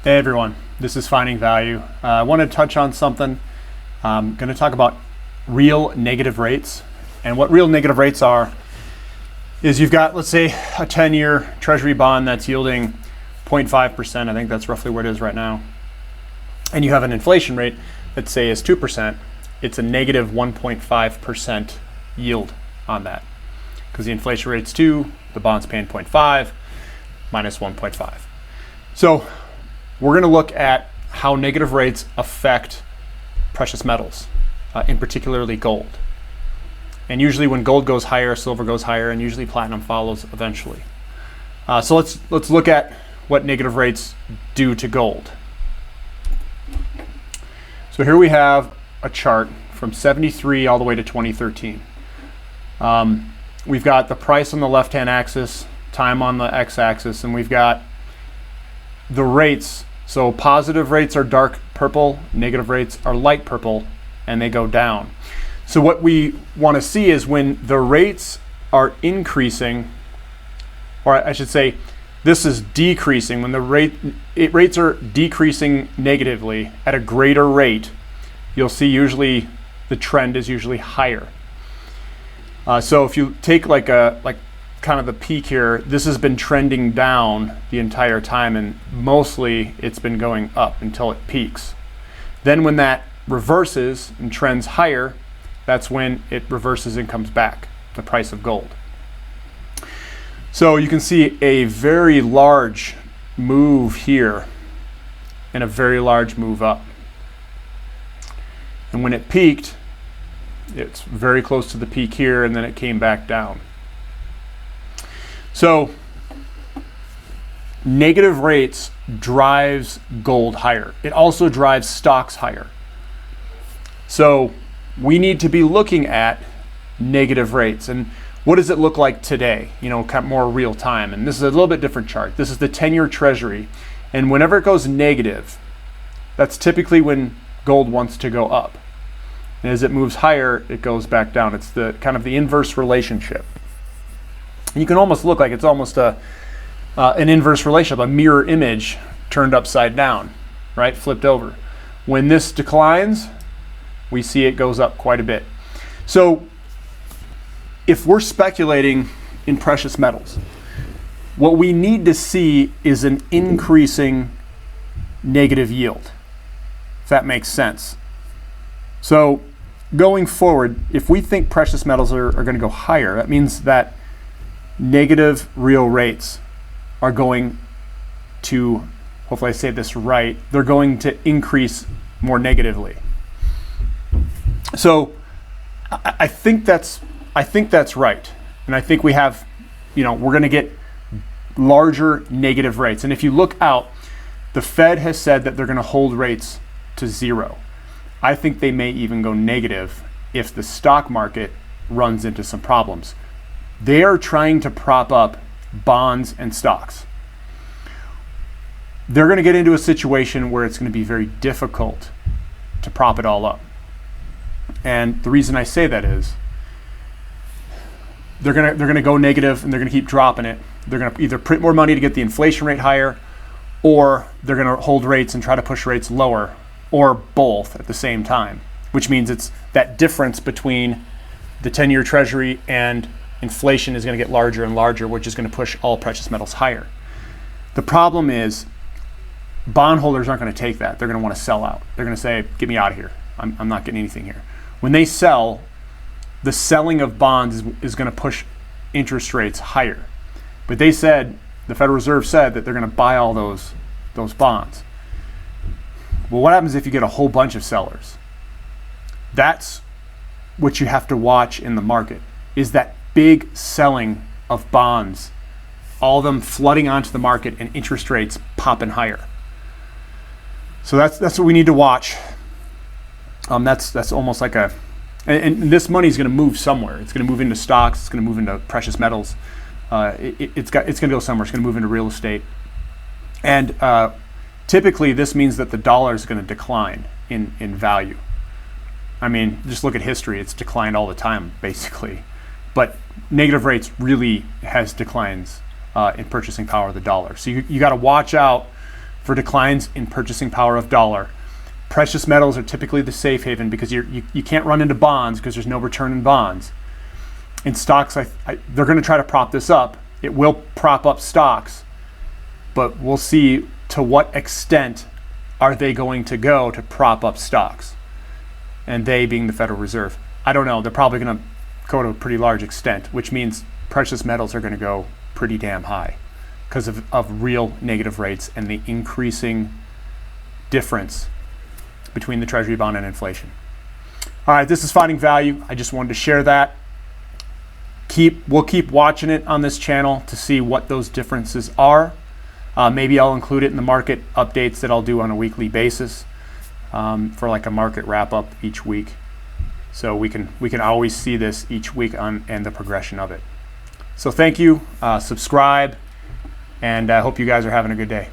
Hey everyone, this is Finding Value. I want to touch on something. I'm going to talk about real negative rates. And what real negative rates are is you've got, let's say, a 10-year treasury bond that's yielding 0.5%. I think that's roughly where it is right now. And you have an inflation rate that, say, is 2%. It's a negative 1.5% yield on that. Because the inflation rate's 2, the bond's paying 0.5 minus 1.5. So we're going to look at how negative rates affect precious metals, in particularly gold. And usually when gold goes higher, silver goes higher, and usually platinum follows eventually. So let's look at what negative rates do to gold. So here we have a chart from 73 all the way to 2013. We've got the price on the left-hand axis, time on the x-axis, and we've got the rates. So positive rates are dark purple, negative rates are light purple, and they go down. So what we want to see is when the rates are increasing, or I should say this is decreasing, when the rates are decreasing negatively at a greater rate, you'll see usually the trend is usually higher. So if you take like kind of the peak here, this has been trending down the entire time, and mostly it's been going up until it peaks. Then when that reverses and trends higher, that's when it reverses and comes back, the price of gold. So you can see a very large move here and a very large move up. And when it peaked, it's very close to the peak here, and then it came back down. So negative rates drives gold higher. It also drives stocks higher. So we need to be looking at negative rates. And what does it look like today? You know, kind of more real time. And this is a little bit different chart. This is the 10-year treasury. And whenever it goes negative, that's typically when gold wants to go up. And as it moves higher, it goes back down. It's the kind of the inverse relationship. You can almost look like it's almost an inverse relationship, a mirror image turned upside down, right? Flipped over. When this declines, we see it goes up quite a bit. So if we're speculating in precious metals, what we need to see is an increasing negative yield, if that makes sense. So going forward, if we think precious metals are going to go higher, that means that negative real rates are going to, hopefully I say this right, they're going to increase more negatively. So I think that's right. And I think we have, we're going to get larger negative rates. And if you look out, the Fed has said that they're going to hold rates to 0. I think they may even go negative if the stock market runs into some problems. They are trying to prop up bonds and stocks. They're going to get into a situation where it's going to be very difficult to prop it all up. And the reason I say that is they're going to go negative and they're going to keep dropping it. They're going to either print more money to get the inflation rate higher, or they're going to hold rates and try to push rates lower, or both at the same time, which means it's that difference between the 10-year treasury and inflation is going to get larger and larger, which is going to push all precious metals higher. The problem is bondholders aren't going to take that. They're going to want to sell out. They're going to say, get me out of here. I'm not getting anything here. When they sell, the selling of bonds is going to push interest rates higher. But they said, the Federal Reserve said that they're going to buy all those bonds. Well, what happens if you get a whole bunch of sellers? That's what you have to watch in the market, is that big selling of bonds, all of them flooding onto the market and interest rates popping higher. So that's what we need to watch. That's almost like and this money is going to move somewhere. It's going to move into stocks. It's going to move into precious metals. It's going to go somewhere. It's going to move into real estate. And typically this means that the dollar is going to decline in value. I mean, just look at history. It's declined all the time, basically. But negative rates really has declines in purchasing power of the dollar. So you got to watch out for declines in purchasing power of dollar. Precious metals are typically the safe haven because you can't run into bonds because there's no return in bonds. In stocks, they're going to try to prop this up. It will prop up stocks, but we'll see to what extent are they going to go to prop up stocks, and they being the Federal Reserve. I don't know. They're probably going to go to a pretty large extent, which means precious metals are going to go pretty damn high because of real negative rates and the increasing difference between the Treasury bond and inflation. All right, this is Finding Value. I just wanted to share that. We'll keep watching it on this channel to see what those differences are. Maybe I'll include it in the market updates that I'll do on a weekly basis for like a market wrap up each week. So we can always see this each week and the progression of it. So thank you, subscribe, and I hope you guys are having a good day.